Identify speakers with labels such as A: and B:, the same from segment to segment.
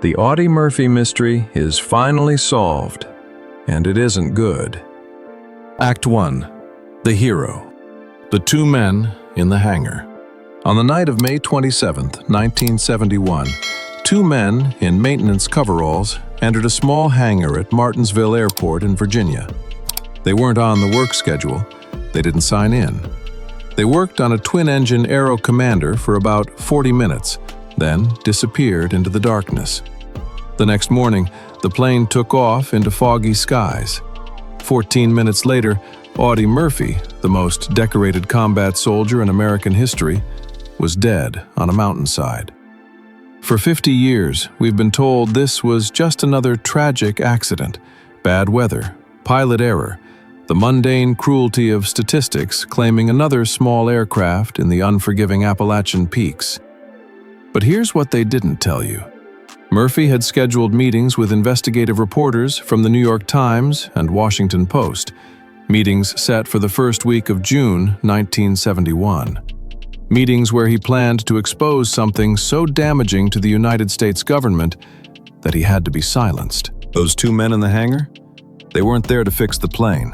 A: The Audie Murphy mystery is finally solved, and it isn't good.
B: Act 1. The Hero. The two men in the hangar. On the night of May 27, 1971, two men in maintenance coveralls entered a small hangar at Martinsville Airport in Virginia. They weren't on the work schedule. They didn't sign in. They worked on a twin-engine Aero Commander for about 40 minutes, then disappeared into the darkness. The next morning, the plane took off into foggy skies. 14 minutes later, Audie Murphy, the most decorated combat soldier in American history, was dead on a mountainside. For 50 years, we've been told this was just another tragic accident, bad weather, pilot error, the mundane cruelty of statistics claiming another small aircraft in the unforgiving Appalachian peaks. But here's what they didn't tell you. Murphy had scheduled meetings with investigative reporters from the New York Times and Washington Post, meetings set for the first week of June 1971. Meetings where he planned to expose something so damaging to the United States government that he had to be silenced. Those two men in the hangar? They weren't there to fix the plane.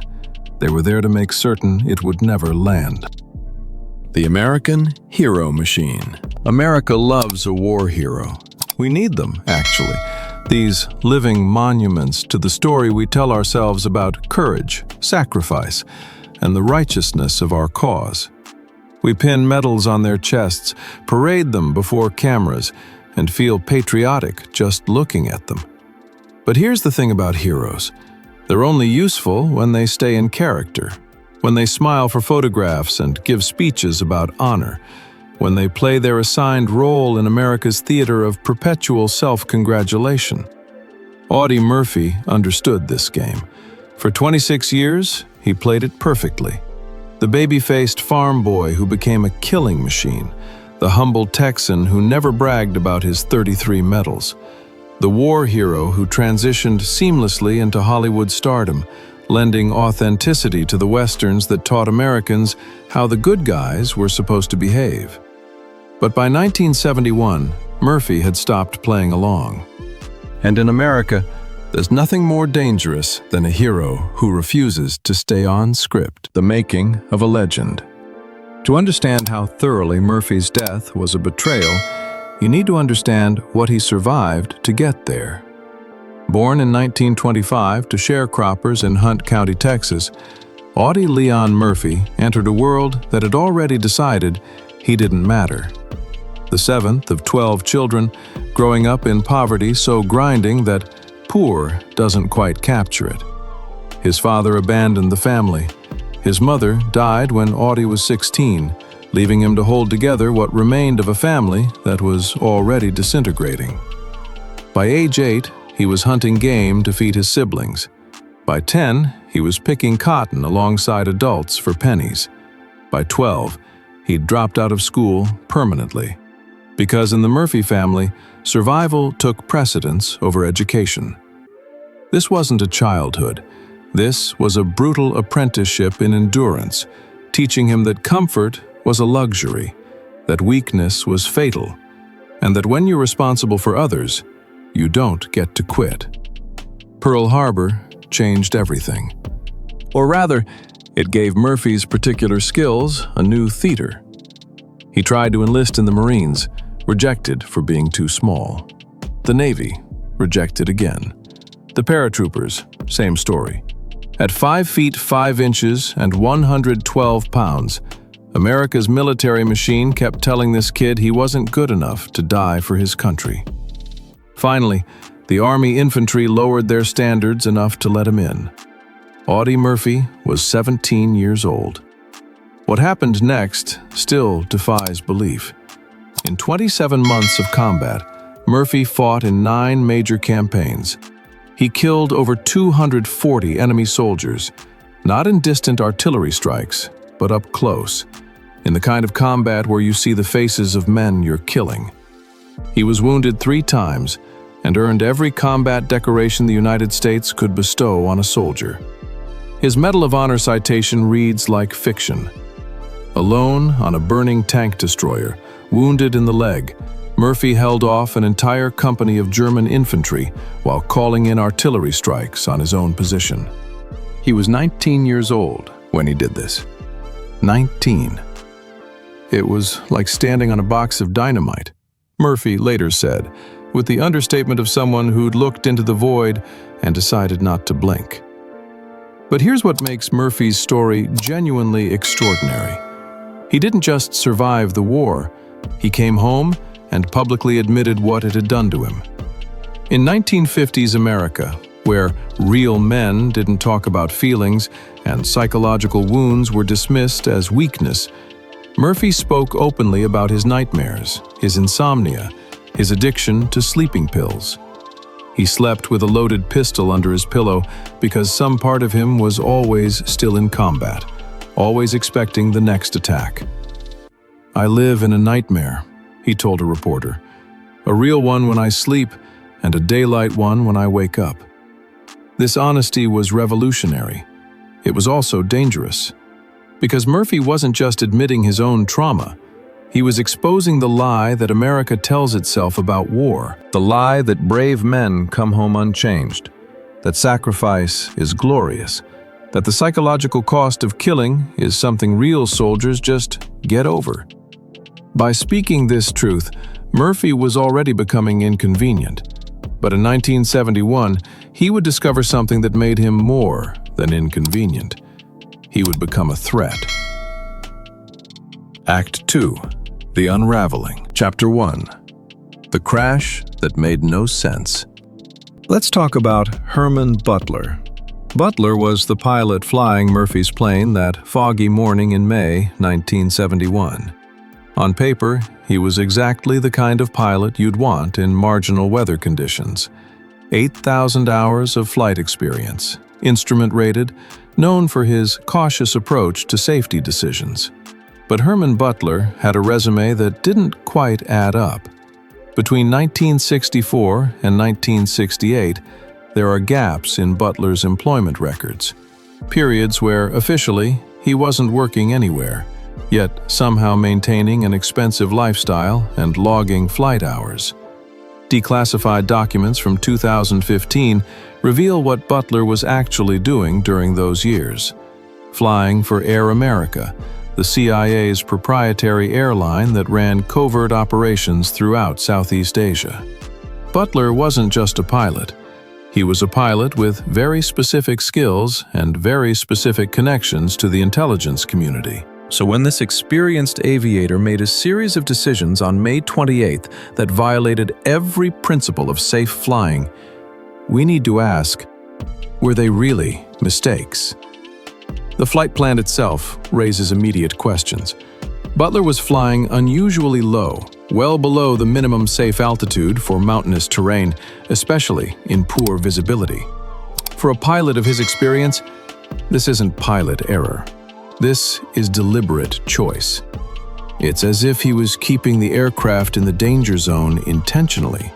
B: They were there to make certain it would never land. The American Hero Machine. America loves a war hero. We need them, actually. These living monuments to the story we tell ourselves about courage, sacrifice, and the righteousness of our cause. We pin medals on their chests, parade them before cameras, and feel patriotic just looking at them. But here's the thing about heroes. They're only useful when they stay in character, when they smile for photographs and give speeches about honor, when they play their assigned role in America's theater of perpetual self-congratulation. Audie Murphy understood this game. For 26 years, he played it perfectly. The baby-faced farm boy who became a killing machine, the humble Texan who never bragged about his 33 medals, the war hero who transitioned seamlessly into Hollywood stardom, lending authenticity to the westerns that taught Americans how the good guys were supposed to behave. But by 1971, Murphy had stopped playing along. And in America, there's nothing more dangerous than a hero who refuses to stay on script. The making of a legend. To understand how thoroughly Murphy's death was a betrayal, you need to understand what he survived to get there. Born in 1925 to sharecroppers in Hunt County, Texas, Audie Leon Murphy entered a world that had already decided he didn't matter. The seventh of 12 children, growing up in poverty so grinding that poor doesn't quite capture it. His father abandoned the family. His mother died when Audie was 16, leaving him to hold together what remained of a family that was already disintegrating. By age 8, he was hunting game to feed his siblings. By 10, he was picking cotton alongside adults for pennies. By 12, he'd dropped out of school permanently. Because in the Murphy family, survival took precedence over education. This wasn't a childhood. This was a brutal apprenticeship in endurance, teaching him that comfort was a luxury, that weakness was fatal, and that when you're responsible for others, you don't get to quit. Pearl Harbor changed everything. Or rather, it gave Murphy's particular skills a new theater. He tried to enlist in the Marines, rejected for being too small. The Navy, rejected again. The paratroopers, same story. At 5 feet 5 inches and 112 pounds, America's military machine kept telling this kid he wasn't good enough to die for his country. Finally, the Army infantry lowered their standards enough to let him in. Audie Murphy was 17 years old. What happened next still defies belief. In 27 months of combat, Murphy fought in 9 major campaigns. He killed over 240 enemy soldiers, not in distant artillery strikes, but up close, in the kind of combat where you see the faces of men you're killing. He was wounded 3 times and earned every combat decoration the United States could bestow on a soldier. His Medal of Honor citation reads like fiction. Alone on a burning tank destroyer, wounded in the leg, Murphy held off an entire company of German infantry while calling in artillery strikes on his own position. He was 19 years old when he did this. 19. It was like standing on a box of dynamite, Murphy later said, with the understatement of someone who'd looked into the void and decided not to blink. But here's what makes Murphy's story genuinely extraordinary. He didn't just survive the war, he came home and publicly admitted what it had done to him. In 1950s America, where real men didn't talk about feelings and psychological wounds were dismissed as weakness, Murphy spoke openly about his nightmares, his insomnia, his addiction to sleeping pills. He slept with a loaded pistol under his pillow because some part of him was always still in combat, always expecting the next attack. "I live in a nightmare," he told a reporter. "A real one when I sleep and a daylight one when I wake up." This honesty was revolutionary. It was also dangerous. Because Murphy wasn't just admitting his own trauma, he was exposing the lie that America tells itself about war, the lie that brave men come home unchanged, that sacrifice is glorious, that the psychological cost of killing is something real soldiers just get over. By speaking this truth, Murphy was already becoming inconvenient. But in 1971, he would discover something that made him more than inconvenient. He would become a threat. Act 2. The Unraveling. Chapter 1. The Crash That Made No Sense. Let's talk about Herman Butler. Butler was the pilot flying Murphy's plane that foggy morning in May 1971. On paper, he was exactly the kind of pilot you'd want in marginal weather conditions. 8,000 hours of flight experience, instrument-rated, known for his cautious approach to safety decisions. But Herman Butler had a resume that didn't quite add up. Between 1964 and 1968, there are gaps in Butler's employment records, periods where officially he wasn't working anywhere, yet somehow maintaining an expensive lifestyle and logging flight hours. Declassified documents from 2015 reveal what Butler was actually doing during those years. Flying for Air America, the CIA's proprietary airline that ran covert operations throughout Southeast Asia. Butler wasn't just a pilot. He was a pilot with very specific skills and very specific connections to the intelligence community. So when this experienced aviator made a series of decisions on May 28th that violated every principle of safe flying, we need to ask, were they really mistakes? The flight plan itself raises immediate questions. Butler was flying unusually low, well below the minimum safe altitude for mountainous terrain, especially in poor visibility. For a pilot of his experience, this isn't pilot error. This is deliberate choice. It's as if he was keeping the aircraft in the danger zone intentionally,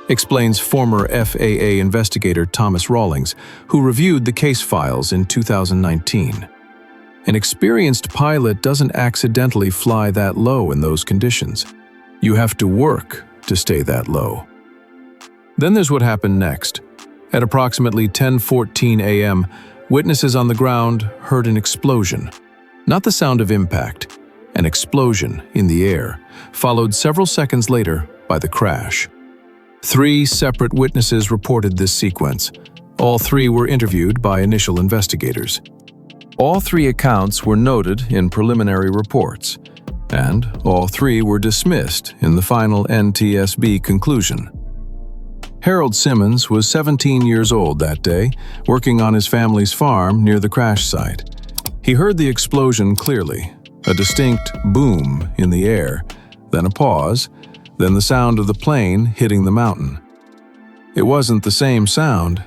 B: explains former FAA investigator Thomas Rawlings, who reviewed the case files in 2019. An experienced pilot doesn't accidentally fly that low in those conditions. You have to work to stay that low. Then there's what happened next. At approximately 10:14 a.m., witnesses on the ground heard an explosion. Not the sound of impact, an explosion in the air, followed several seconds later by the crash. 3 separate witnesses reported this sequence. All 3 were interviewed by initial investigators. All 3 accounts were noted in preliminary reports, and all 3 were dismissed in the final NTSB conclusion. Harold Simmons was 17 years old that day, working on his family's farm near the crash site. He heard the explosion clearly, a distinct boom in the air, then a pause, then the sound of the plane hitting the mountain. It wasn't the same sound,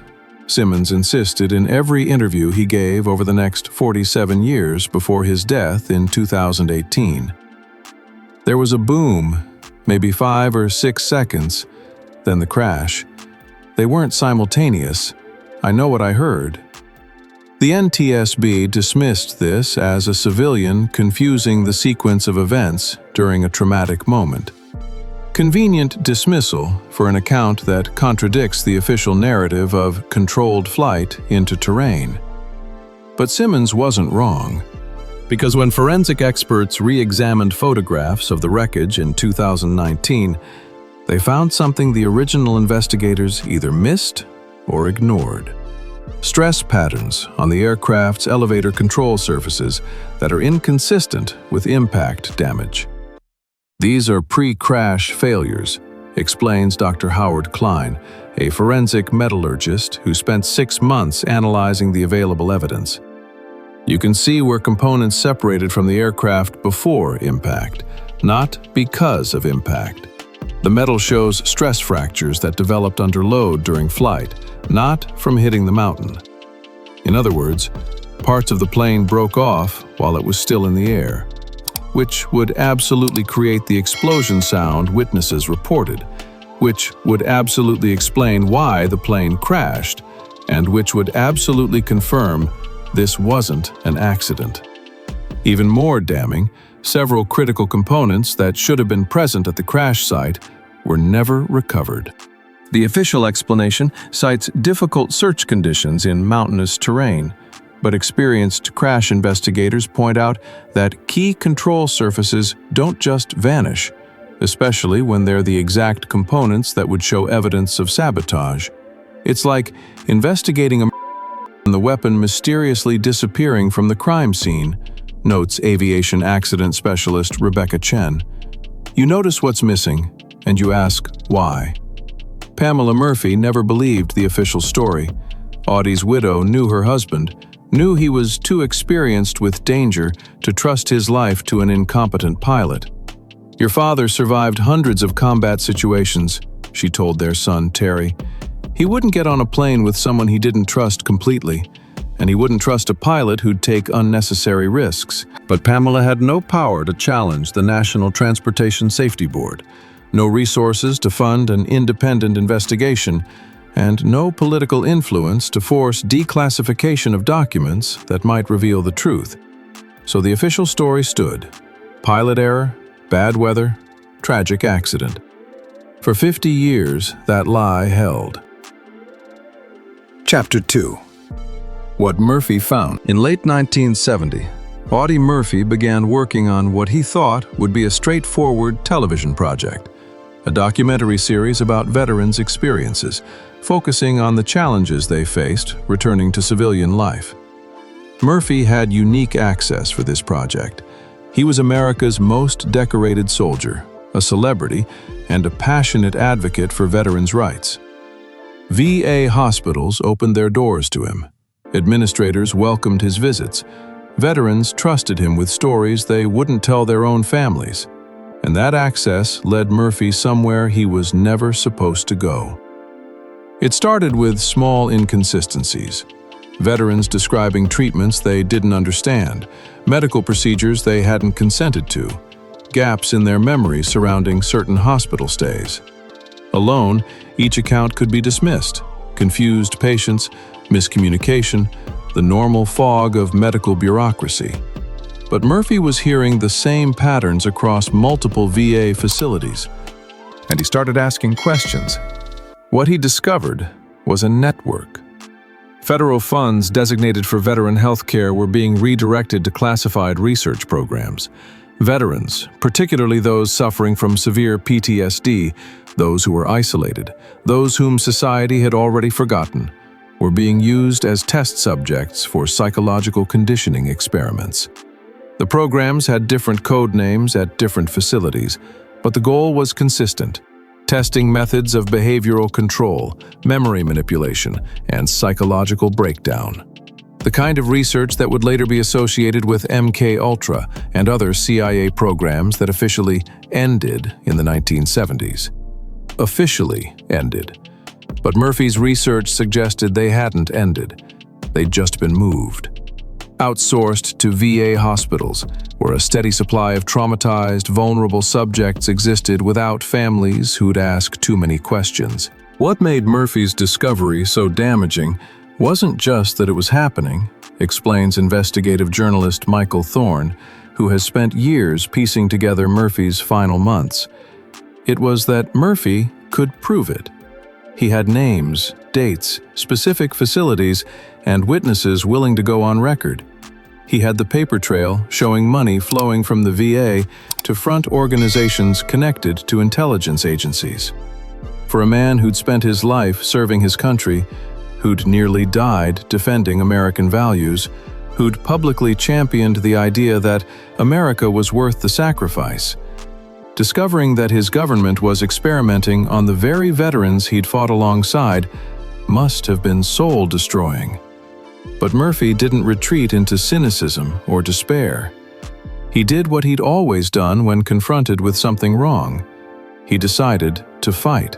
B: Simmons insisted in every interview he gave over the next 47 years before his death in 2018. There was a boom, maybe 5 or 6 seconds, then the crash. They weren't simultaneous. I know what I heard. The NTSB dismissed this as a civilian confusing the sequence of events during a traumatic moment. Convenient dismissal for an account that contradicts the official narrative of controlled flight into terrain. But Simmons wasn't wrong, because when forensic experts re-examined photographs of the wreckage in 2019, they found something the original investigators either missed or ignored. Stress patterns on the aircraft's elevator control surfaces that are inconsistent with impact damage. These are pre-crash failures, explains Dr. Howard Klein, a forensic metallurgist who spent 6 months analyzing the available evidence. You can see where components separated from the aircraft before impact, not because of impact. The metal shows stress fractures that developed under load during flight, not from hitting the mountain. In other words, parts of the plane broke off while it was still in the air, which would absolutely create the explosion sound witnesses reported, which would absolutely explain why the plane crashed, and which would absolutely confirm this wasn't an accident. Even more damning, several critical components that should have been present at the crash site were never recovered. The official explanation cites difficult search conditions in mountainous terrain, but experienced crash investigators point out that key control surfaces don't just vanish, especially when they're the exact components that would show evidence of sabotage. It's like investigating the weapon mysteriously disappearing from the crime scene, notes aviation accident specialist Rebecca Chen. You notice what's missing, and you ask why. Pamela Murphy never believed the official story. Audie's widow knew her husband, knew he was too experienced with danger to trust his life to an incompetent pilot. Your father survived hundreds of combat situations, she told their son, Terry. He wouldn't get on a plane with someone he didn't trust completely, and he wouldn't trust a pilot who'd take unnecessary risks. But Pamela had no power to challenge the National Transportation Safety Board, no resources to fund an independent investigation, and no political influence to force declassification of documents that might reveal the truth. So the official story stood: pilot error, bad weather, tragic accident. For 50 years, that lie held.
A: Chapter 2. What Murphy found. In late 1970, Audie Murphy began working on what he thought would be a straightforward television project, a documentary series about veterans' experiences, focusing on the challenges they faced returning to civilian life. Murphy had unique access for this project. He was America's most decorated soldier, a celebrity, and a passionate advocate for veterans' rights. VA hospitals opened their doors to him. Administrators welcomed his visits. Veterans trusted him with stories they wouldn't tell their own families. And that access led Murphy somewhere he was never supposed to go. It started with small inconsistencies. Veterans describing treatments they didn't understand, medical procedures they hadn't consented to, gaps in their memory surrounding certain hospital stays. Alone, each account could be dismissed. Confused patients, miscommunication, the normal fog of medical bureaucracy. But Murphy was hearing the same patterns across multiple VA facilities, and he started asking questions. What he discovered was a network. Federal funds designated for veteran health care were being redirected to classified research programs. Veterans, particularly those suffering from severe PTSD, those who were isolated, those whom society had already forgotten, were being used as test subjects for psychological conditioning experiments. The programs had different code names at different facilities, but the goal was consistent: testing methods of behavioral control, memory manipulation, and psychological breakdown. The kind of research that would later be associated with MK-Ultra and other CIA programs that officially ended in the 1970s. Officially ended. But Murphy's research suggested they hadn't ended. They'd just been moved. Outsourced to VA hospitals, where a steady supply of traumatized, vulnerable subjects existed without families who'd ask too many questions. What made Murphy's discovery so damaging wasn't just that it was happening, explains investigative journalist Michael Thorne, who has spent years piecing together Murphy's final months. it was that Murphy could prove it. He had names, dates, specific facilities, and witnesses willing to go on record. He had the paper trail showing money flowing from the VA to front organizations connected to intelligence agencies. For a man who'd spent his life serving his country, who'd nearly died defending American values, who'd publicly championed the idea that America was worth the sacrifice, discovering that his government was experimenting on the very veterans he'd fought alongside must have been soul-destroying. But Murphy didn't retreat into cynicism or despair. He did what he'd always done when confronted with something wrong. He decided to fight.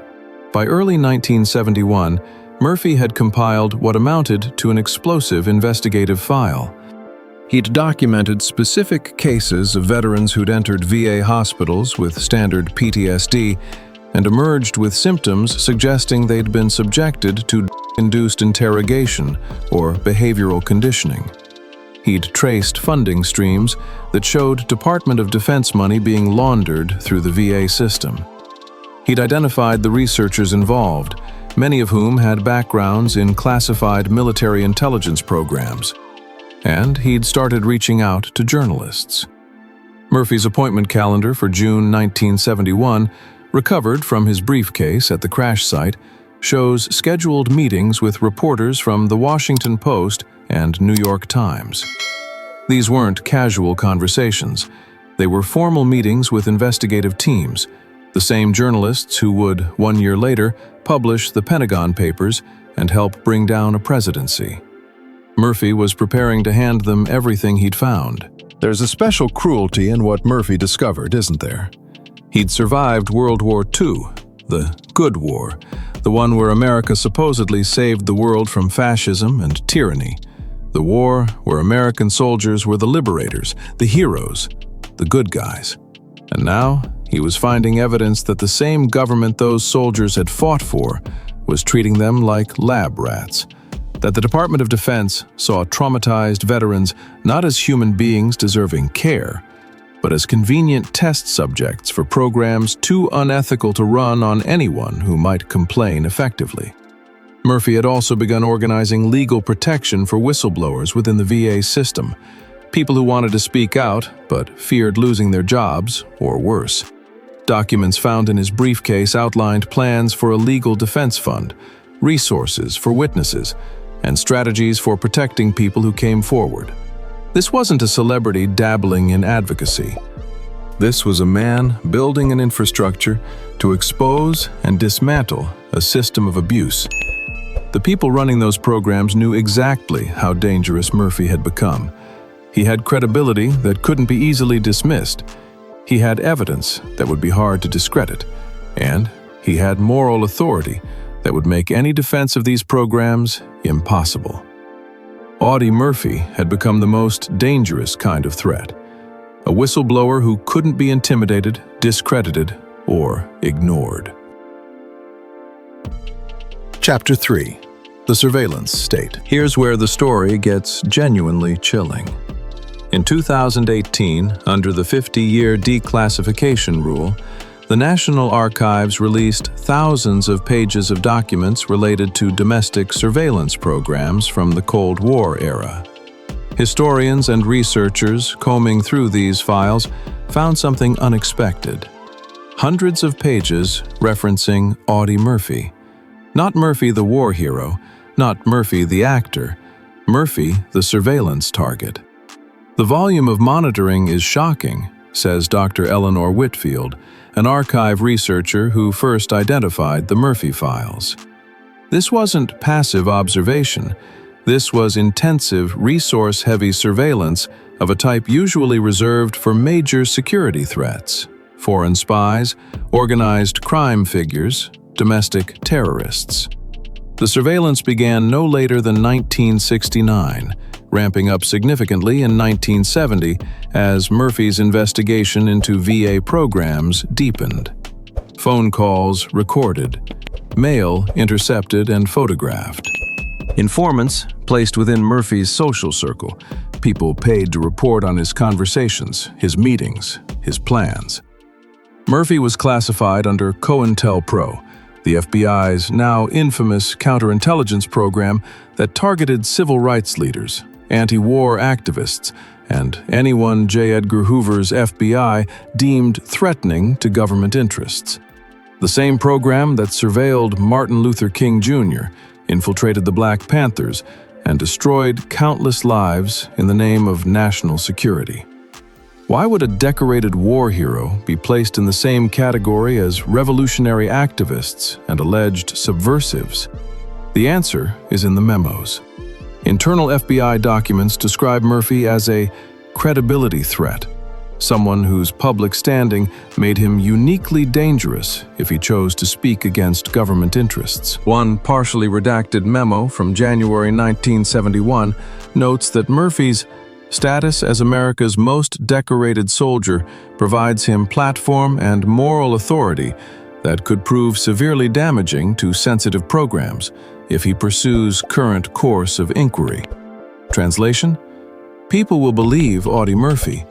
A: By early 1971, Murphy had compiled what amounted to an explosive investigative file. He'd documented specific cases of veterans who'd entered VA hospitals with standard PTSD and emerged with symptoms suggesting they'd been subjected to induced interrogation or behavioral conditioning. He'd traced funding streams that showed Department of Defense money being laundered through the VA system. He'd identified the researchers involved, many of whom had backgrounds in classified military intelligence programs, and he'd started reaching out to journalists. Murphy's appointment calendar for June 1971, recovered from his briefcase at the crash site, shows scheduled meetings with reporters from The Washington Post and New York Times. These weren't casual conversations. They were formal meetings with investigative teams, the same journalists who would, 1 year later, publish the Pentagon Papers and help bring down a presidency. Murphy was preparing to hand them everything he'd found. There's a special cruelty in what Murphy discovered, isn't there? He'd survived World War II, the Good War, the one where America supposedly saved the world from fascism and tyranny, the war where American soldiers were the liberators, the heroes, the good guys. And now, he was finding evidence that the same government those soldiers had fought for was treating them like lab rats, that the Department of Defense saw traumatized veterans not as human beings deserving care, but as convenient test subjects for programs too unethical to run on anyone who might complain effectively. Murphy had also begun organizing legal protection for whistleblowers within the VA system, people who wanted to speak out but feared losing their jobs, or worse. Documents found in his briefcase outlined plans for a legal defense fund, resources for witnesses, and strategies for protecting people who came forward. This wasn't a celebrity dabbling in advocacy. This was a man building an infrastructure to expose and dismantle a system of abuse. The people running those programs knew exactly how dangerous Murphy had become. He had credibility that couldn't be easily dismissed. He had evidence that would be hard to discredit. And he had moral authority that would make any defense of these programs impossible. Audie Murphy had become the most dangerous kind of threat, a whistleblower who couldn't be intimidated, discredited, or ignored. Chapter 3. The Surveillance State. Here's where the story gets genuinely chilling. In 2018, under the 50-year declassification rule, the National Archives released thousands of pages of documents related to domestic surveillance programs from the Cold War era. Historians and researchers combing through these files found something unexpected. Hundreds of pages referencing Audie Murphy. Not Murphy the war hero, not Murphy the actor, Murphy the surveillance target. The volume of monitoring is shocking, says Dr. Eleanor Whitfield, an archive researcher who first identified the Murphy files. This wasn't passive observation. This was intensive, resource-heavy surveillance of a type usually reserved for major security threats: foreign spies, organized crime figures, domestic terrorists. The surveillance began no later than 1969, ramping up significantly in 1970 as Murphy's investigation into VA programs deepened. Phone calls recorded, mail intercepted and photographed. Informants placed within Murphy's social circle, people paid to report on his conversations, his meetings, his plans. Murphy was classified under COINTELPRO, the FBI's now infamous counterintelligence program that targeted civil rights leaders, anti-war activists, and anyone J. Edgar Hoover's FBI deemed threatening to government interests. The same program that surveilled Martin Luther King Jr., infiltrated the Black Panthers, and destroyed countless lives in the name of national security. Why would a decorated war hero be placed in the same category as revolutionary activists and alleged subversives? The answer is in the memos. Internal FBI documents describe Murphy as a credibility threat, someone whose public standing made him uniquely dangerous if he chose to speak against government interests. One partially redacted memo from January 1971 notes that Murphy's status as America's most decorated soldier provides him platform and moral authority that could prove severely damaging to sensitive programs if he pursues current course of inquiry. Translation: people will believe Audie Murphy,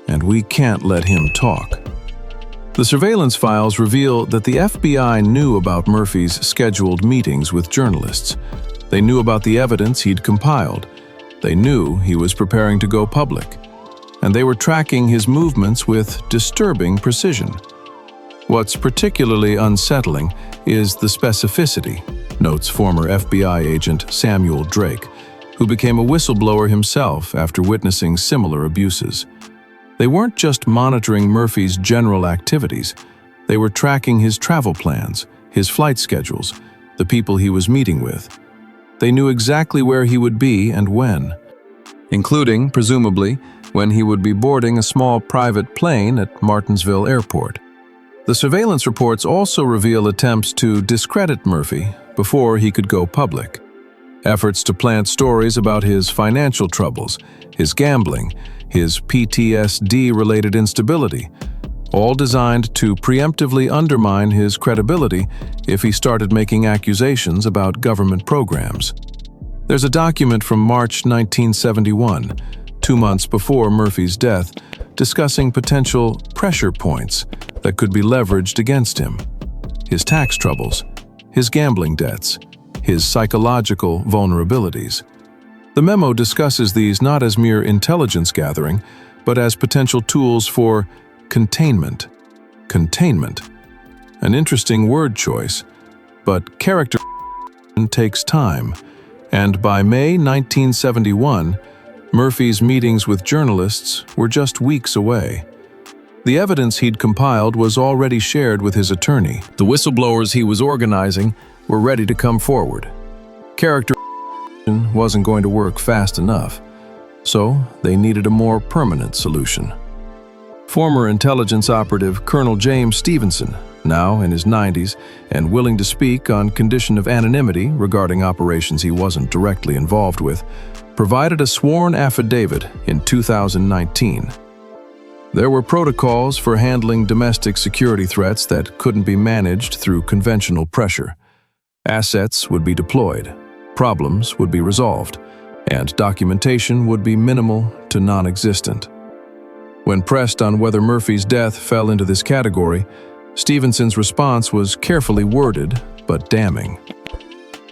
A: and we can't let him talk. The surveillance files reveal that the FBI knew about Murphy's scheduled meetings with journalists. They knew about the evidence he'd compiled. They knew he was preparing to go public, and they were tracking his movements with disturbing precision. What's particularly unsettling is the specificity, notes former FBI agent Samuel Drake, who became a whistleblower himself after witnessing similar abuses. They weren't just monitoring Murphy's general activities, they were tracking his travel plans, his flight schedules, the people he was meeting with. They knew exactly where he would be and when, including, presumably, when he would be boarding a small private plane at Martinsville Airport. The surveillance reports also reveal attempts to discredit Murphy before he could go public. Efforts to plant stories about his financial troubles, his gambling, his PTSD-related instability, all designed to preemptively undermine his credibility if he started making accusations about government programs. There's a document from March 1971, 2 months before Murphy's death, discussing potential pressure points that could be leveraged against him: his tax troubles, his gambling debts, his psychological vulnerabilities. The memo discusses these not as mere intelligence gathering, but as potential tools for containment. Containment. An interesting word choice, but character takes time, and by May 1971, Murphy's meetings with journalists were just weeks away. The evidence he'd compiled was already shared with his attorney. The whistleblowers he was organizing were ready to come forward. Character wasn't going to work fast enough, so they needed a more permanent solution. Former intelligence operative Colonel James Stevenson, now in his 90s and willing to speak on condition of anonymity regarding operations he wasn't directly involved with, provided a sworn affidavit in 2019. There were protocols for handling domestic security threats that couldn't be managed through conventional pressure. Assets would be deployed, problems would be resolved, and documentation would be minimal to non-existent. When pressed on whether Murphy's death fell into this category, Stevenson's response was carefully worded but damning.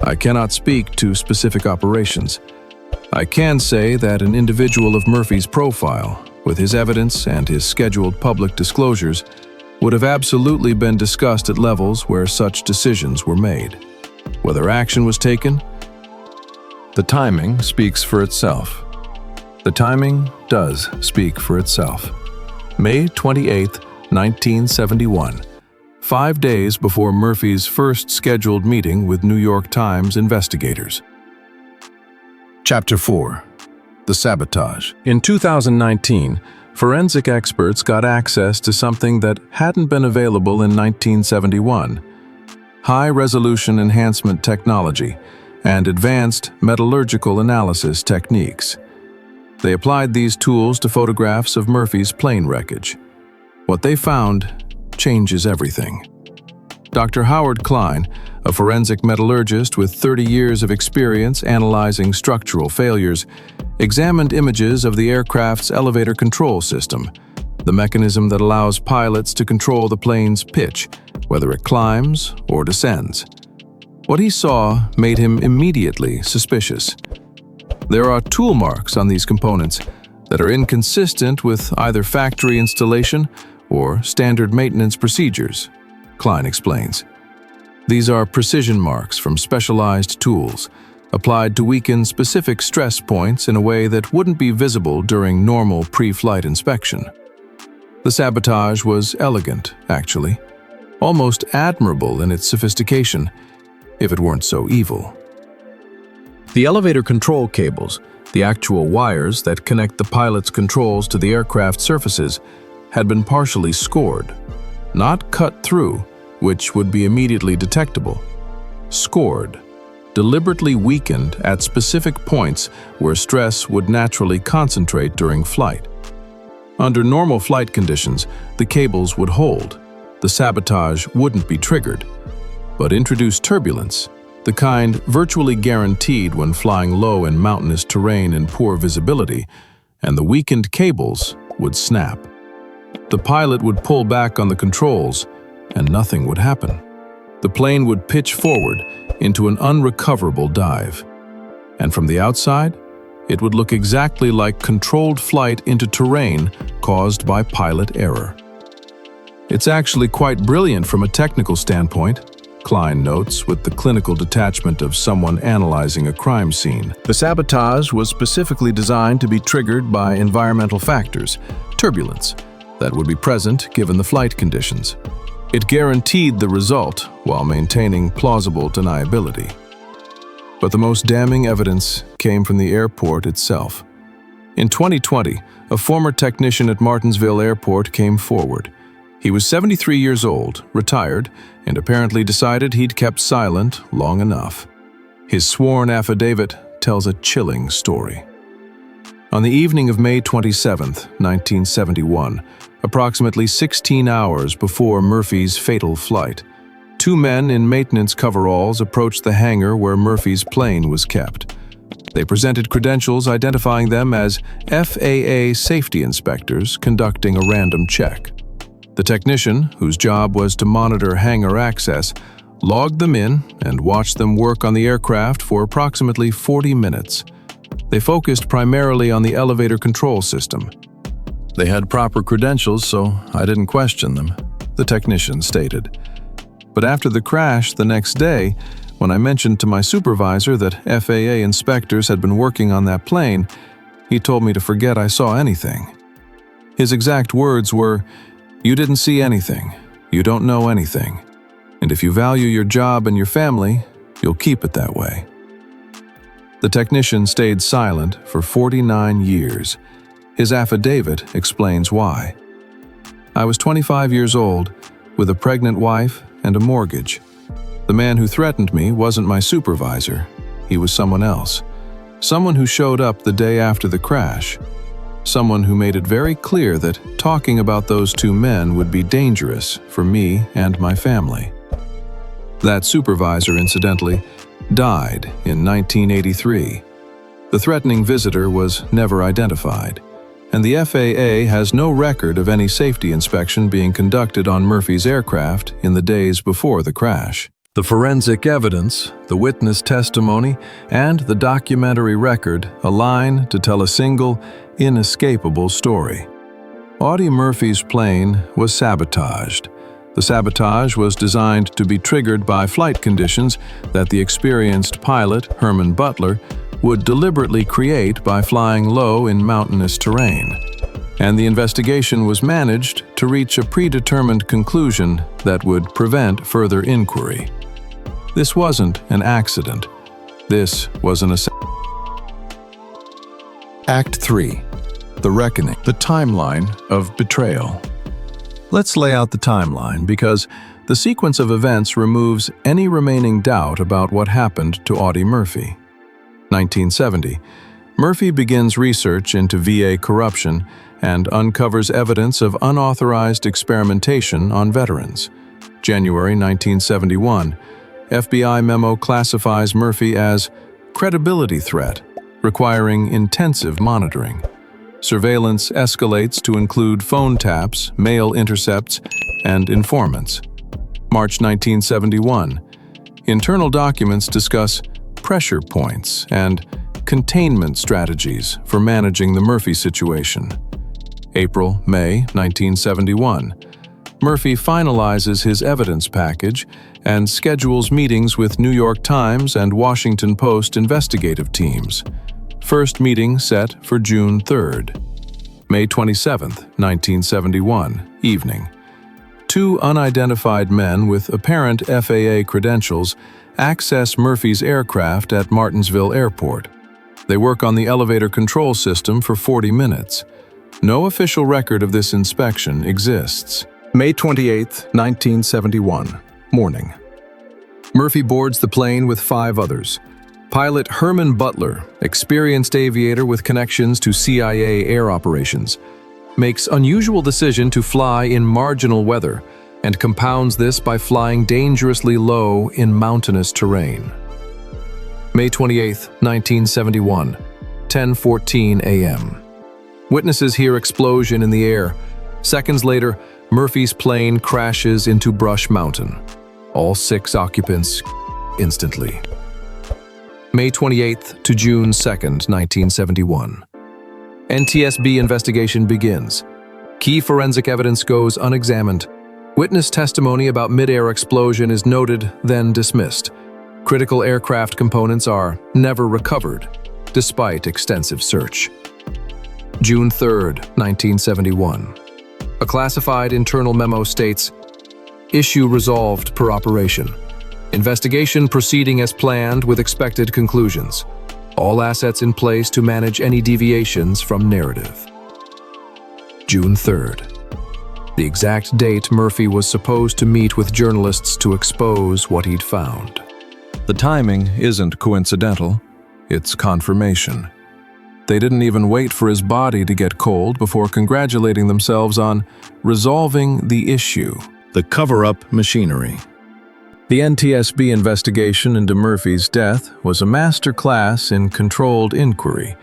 A: "I cannot speak to specific operations. I can say that an individual of Murphy's profile, with his evidence and his scheduled public disclosures, would have absolutely been discussed at levels where such decisions were made. Whether action was taken, the timing speaks for itself." The timing does speak for itself. May 28, 1971, 5 days before Murphy's first scheduled meeting with New York Times investigators. Chapter 4. The Sabotage. In 2019, forensic experts got access to something that hadn't been available in 1971: high-resolution enhancement technology and advanced metallurgical analysis techniques. They applied these tools to photographs of Murphy's plane wreckage. What they found changes everything. Dr. Howard Klein, a forensic metallurgist with 30 years of experience analyzing structural failures, examined images of the aircraft's elevator control system, the mechanism that allows pilots to control the plane's pitch, whether it climbs or descends. What he saw made him immediately suspicious. There are tool marks on these components that are inconsistent with either factory installation or standard maintenance procedures, Klein explains. These are precision marks from specialized tools, applied to weaken specific stress points in a way that wouldn't be visible during normal pre-flight inspection. The sabotage was elegant, actually, almost admirable in its sophistication, if it weren't so evil. The elevator control cables, the actual wires that connect the pilot's controls to the aircraft surfaces, had been partially scored, not cut through, which would be immediately detectable. Scored, deliberately weakened at specific points where stress would naturally concentrate during flight. Under normal flight conditions, the cables would hold. The sabotage wouldn't be triggered. But introduce turbulence, the kind virtually guaranteed when flying low in mountainous terrain and poor visibility, and the weakened cables would snap. The pilot would pull back on the controls, and nothing would happen. The plane would pitch forward into an unrecoverable dive. And from the outside, it would look exactly like controlled flight into terrain caused by pilot error. It's actually quite brilliant from a technical standpoint, Klein notes with the clinical detachment of someone analyzing a crime scene. The sabotage was specifically designed to be triggered by environmental factors, turbulence, that would be present given the flight conditions. It guaranteed the result while maintaining plausible deniability. But the most damning evidence came from the airport itself. In 2020, a former technician at Martinsville Airport came forward. He was 73 years old, retired, and apparently decided he'd kept silent long enough. His sworn affidavit tells a chilling story. On the evening of May 27, 1971, approximately 16 hours before Murphy's fatal flight, two men in maintenance coveralls approached the hangar where Murphy's plane was kept. They presented credentials identifying them as FAA safety inspectors conducting a random check. The technician, whose job was to monitor hangar access, logged them in and watched them work on the aircraft for approximately 40 minutes. They focused primarily on the elevator control system. They had proper credentials, so I didn't question them, the technician stated. But after the crash the next day, when I mentioned to my supervisor that FAA inspectors had been working on that plane, he told me to forget I saw anything. His exact words were, "You didn't see anything. You don't know anything. And if you value your job and your family, you'll keep it that way." The technician stayed silent for 49 years. His affidavit explains why. "I was 25 years old, with a pregnant wife and a mortgage. The man who threatened me wasn't my supervisor. He was someone else. Someone who showed up the day after the crash. Someone who made it very clear that talking about those two men would be dangerous for me and my family." That supervisor, incidentally, died in 1983. The threatening visitor was never identified, and the FAA has no record of any safety inspection being conducted on Murphy's aircraft in the days before the crash. The forensic evidence, the witness testimony, and the documentary record align to tell a single, inescapable story. Audie Murphy's plane was sabotaged. The sabotage was designed to be triggered by flight conditions that the experienced pilot, Herman Butler, would deliberately create by flying low in mountainous terrain. And the investigation was managed to reach a predetermined conclusion that would prevent further inquiry. This wasn't an accident. This was an Act 3. The Reckoning. The timeline of betrayal. Let's lay out the timeline because the sequence of events removes any remaining doubt about what happened to Audie Murphy. 1970. Murphy begins research into VA corruption and uncovers evidence of unauthorized experimentation on veterans. January 1971. FBI memo classifies Murphy as credibility threat, requiring intensive monitoring. Surveillance escalates to include phone taps, mail intercepts, and informants. March 1971. Internal documents discuss pressure points and containment strategies for managing the Murphy situation. April-May 1971. Murphy finalizes his evidence package and schedules meetings with New York Times and Washington Post investigative teams. First meeting set for June 3rd. May 27, 1971, evening. Two unidentified men with apparent FAA credentials access Murphy's aircraft at Martinsville Airport. They work on the elevator control system for 40 minutes. No official record of this inspection exists. May 28, 1971, morning. Murphy boards the plane with 5 others. Pilot Herman Butler, experienced aviator with connections to CIA air operations, makes unusual decision to fly in marginal weather and compounds this by flying dangerously low in mountainous terrain. May 28, 1971, 10:14 a.m. Witnesses hear explosion in the air. Seconds later, Murphy's plane crashes into Brush Mountain. All 6 occupants instantly. May 28th to June 2nd, 1971. NTSB investigation begins. Key forensic evidence goes unexamined. Witness testimony about mid-air explosion is noted, then dismissed. Critical aircraft components are never recovered, despite extensive search. June 3rd, 1971. A classified internal memo states, "Issue resolved per operation. Investigation proceeding as planned with expected conclusions. All assets in place to manage any deviations from narrative." June 3rd. The exact date Murphy was supposed to meet with journalists to expose what he'd found. The timing isn't coincidental, it's confirmation. They didn't even wait for his body to get cold before congratulating themselves on resolving the issue. The cover-up machinery. The NTSB investigation into Murphy's death was a masterclass in controlled inquiry,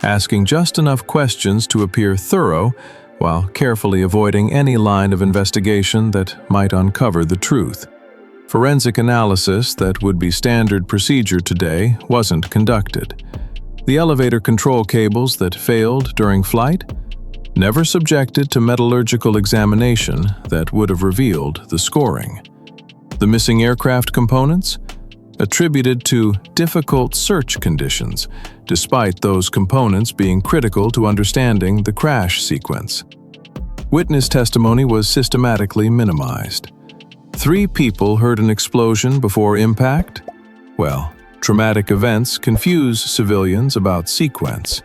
A: asking just enough questions to appear thorough while carefully avoiding any line of investigation that might uncover the truth. Forensic analysis that would be standard procedure today wasn't conducted. The elevator control cables that failed during flight, never subjected to metallurgical examination that would have revealed the scoring. The missing aircraft components, attributed to difficult search conditions, despite those components being critical to understanding the crash sequence. Witness testimony was systematically minimized. 3 people heard an explosion before impact? Well, traumatic events confuse civilians about sequence.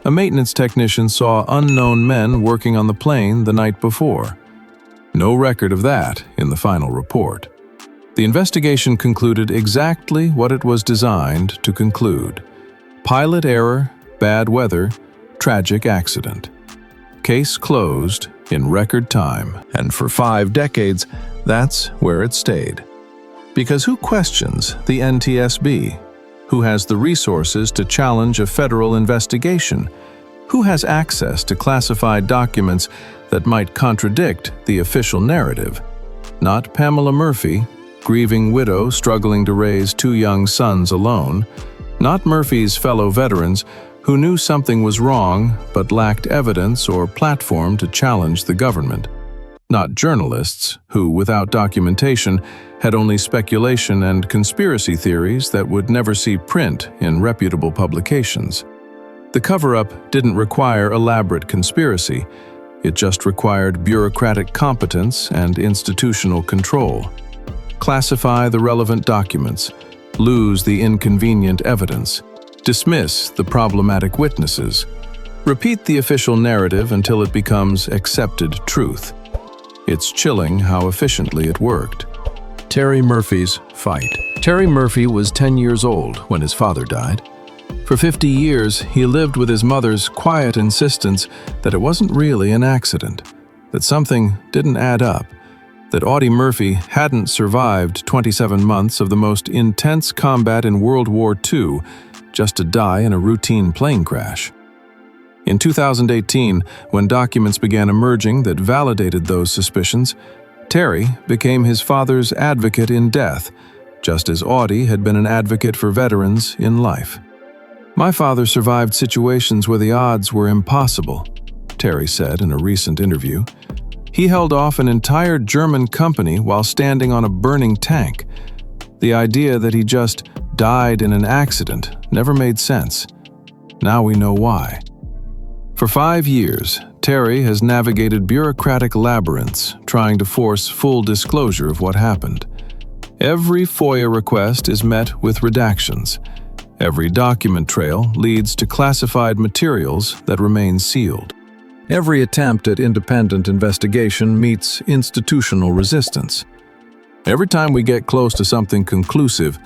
A: A maintenance technician saw unknown men working on the plane the night before. No record of that in the final report. The investigation concluded exactly what it was designed to conclude. Pilot error, bad weather, tragic accident. Case closed in record time, and for 5 decades, that's where it stayed. Because who questions the NTSB? Who has the resources to challenge a federal investigation? Who has access to classified documents that might contradict the official narrative? Not Pamela Murphy, grieving widow struggling to raise 2 young sons alone. Not Murphy's fellow veterans who knew something was wrong but lacked evidence or platform to challenge the government. Not journalists who, without documentation, had only speculation and conspiracy theories that would never see print in reputable publications. The cover-up didn't require elaborate conspiracy. It just required bureaucratic competence and institutional control. Classify the relevant documents, lose the inconvenient evidence, dismiss the problematic witnesses, repeat the official narrative until it becomes accepted truth. It's chilling how efficiently it worked. Terry Murphy's fight. Terry Murphy was 10 years old when his father died. For 50 years, he lived with his mother's quiet insistence that it wasn't really an accident, that something didn't add up, that Audie Murphy hadn't survived 27 months of the most intense combat in World War II just to die in a routine plane crash. In 2018, when documents began emerging that validated those suspicions, Terry became his father's advocate in death, just as Audie had been an advocate for veterans in life. "My father survived situations where the odds were impossible," Terry said in a recent interview. "He held off an entire German company while standing on a burning tank. The idea that he just died in an accident never made sense. Now we know why." For 5 years, Terry has navigated bureaucratic labyrinths trying to force full disclosure of what happened. Every FOIA request is met with redactions. Every document trail leads to classified materials that remain sealed. Every attempt at independent investigation meets institutional resistance. Every time we get close to something conclusive,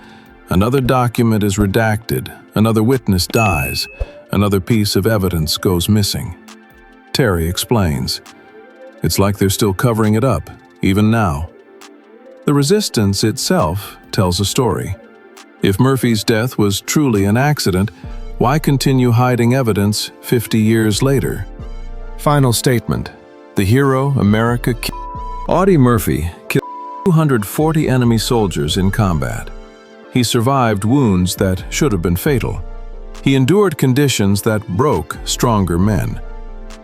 A: another document is redacted, another witness dies, another piece of evidence goes missing. Terry explains, "It's like they're still covering it up, even now." The resistance itself tells a story. If Murphy's death was truly an accident, why continue hiding evidence 50 years later? Final statement. The hero America killed. Audie Murphy killed 240 enemy soldiers in combat. He survived wounds that should have been fatal. He endured conditions that broke stronger men.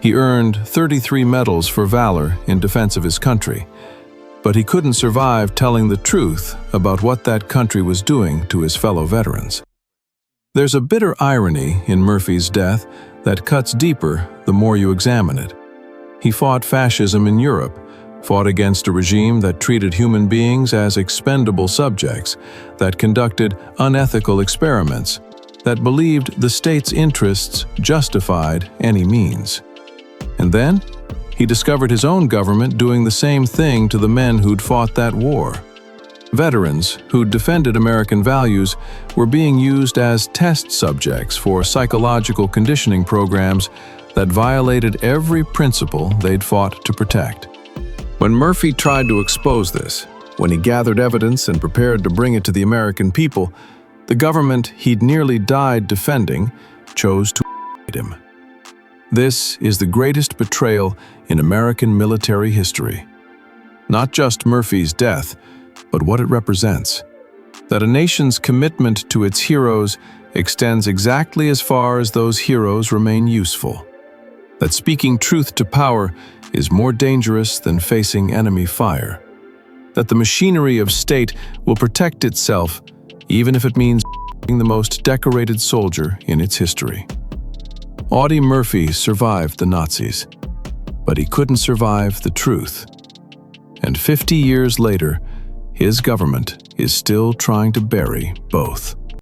A: He earned 33 medals for valor in defense of his country, but he couldn't survive telling the truth about what that country was doing to his fellow veterans. There's a bitter irony in Murphy's death that cuts deeper the more you examine it. He fought fascism in Europe, fought against a regime that treated human beings as expendable subjects, that conducted unethical experiments, that believed the state's interests justified any means. And then, he discovered his own government doing the same thing to the men who'd fought that war. Veterans who'd defended American values were being used as test subjects for psychological conditioning programs that violated every principle they'd fought to protect. When Murphy tried to expose this, when he gathered evidence and prepared to bring it to the American people, the government he'd nearly died defending chose to hate him. This is the greatest betrayal in American military history. Not just Murphy's death, but what it represents. That a nation's commitment to its heroes extends exactly as far as those heroes remain useful. That speaking truth to power is more dangerous than facing enemy fire. That the machinery of state will protect itself, even if it means being the most decorated soldier in its history. Audie Murphy survived the Nazis, but he couldn't survive the truth. And 50 years later, his government is still trying to bury both.